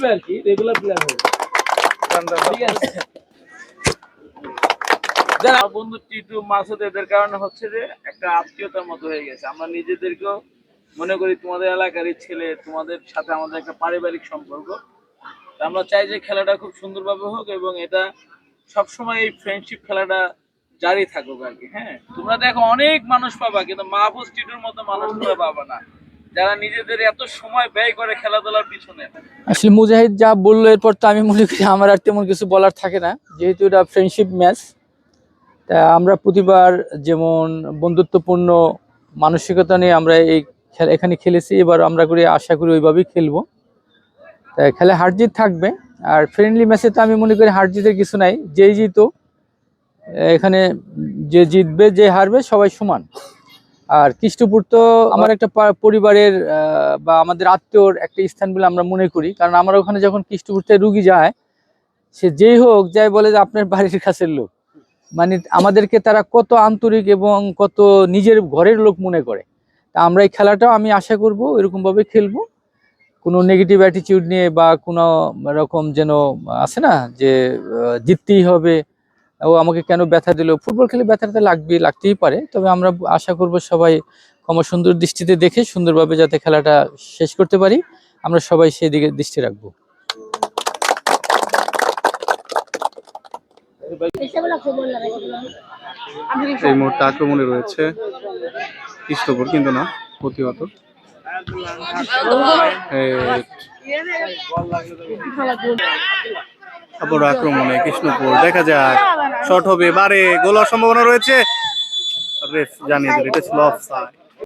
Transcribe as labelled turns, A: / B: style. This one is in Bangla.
A: খেলবে আর কি, রেগুলার প্লেয়ার হবে। ঠিক আছে, যারা বন্ধু টিটু মাসুদ এদের কারণে হচ্ছে যে একটা আত্মীয়তার মতো হয়ে গেছে। আমরা নিজেদেরকেও মনে করি তোমাদের এলাকারই ছেলে, তোমাদের সাথে আমাদের একটা পারিবারিক সম্পর্ক। আমরা চাই যে খেলাটা খুব সুন্দরভাবে হোক এবং এটা সবসময় এই ফ্রেন্ডশিপ খেলাটা জারি থাকুক আর কি। হ্যাঁ, তোমরা দেখো অনেক মানুষ পাবা, কিন্তু মাহফুজ টিটুর মতো মানুষ তোমরা পাবা না, যারা নিজেদের এত সময় ব্যয় করে খেলাধুলার পিছনে।
B: আসলে মুজাহিদ যা বললো এরপর তো আমি মনে করি আমার আর তেমন কিছু বলার থাকে না, যেহেতু এটা ফ্রেন্ডশিপ ম্যাচ। তা আমরা প্রতিবার যেমন বন্ধুত্বপূর্ণ মানসিকতা নিয়ে আমরা এই এখানে খেলেছি, এবার আমরা করি আশা করি ওইভাবেই খেলবো। তাই খেলা হার জিত থাকবে। আর ফ্রেন্ডলি ম্যাচে তো আমি মনে করি হার জিতের কিছু নাই, যেই জিত এখানে যে জিতবে যে হারবে সবাই সমান। আর কৃষ্টপুর তো আমার একটা পরিবারের বা আমাদের আত্মীয়র একটা স্থান বলে আমরা মনে করি, কারণ আমরা ওখানে যখন কৃষ্টপুর থেকে রুগী যায়, সে যেই হোক যাই বলে যে আপনার বাড়ির কাছের লোক, মানে আমাদেরকে তারা কত আন্তরিক এবং কত নিজের ঘরের লোক মনে করে। তা আমরা এই খেলাটাও আমি আশা করব এরকমভাবে খেলবো, কোনো নেগেটিভ অ্যাটিটিউড নিয়ে বা কোনো রকম যেন আছে না যে জিততেই হবে, ও আমাকে কেন ব্যথা দিল। ফুটবল খেলে ব্যথাটা লাগতেই পারে, তবে আমরা আশা করব সবাই ক্ষমা সুন্দর দৃষ্টিতে দেখে সুন্দরভাবে যাতে খেলাটা শেষ করতে পারি, আমরা সবাই সেই দিকে দৃষ্টি রাখবো।
C: এই মুহূর্তে আক্রমণে রয়েছে কৃষ্ণপুর, কিন্তু না প্রতিহত। আবার আক্রমণে কৃষ্ণপুর, দেখা যাক শট হবে, বারে গোল হওয়ার সম্ভাবনা রয়েছে। রেফ জানিয়ে দিল এটা ছিল অফসাইড।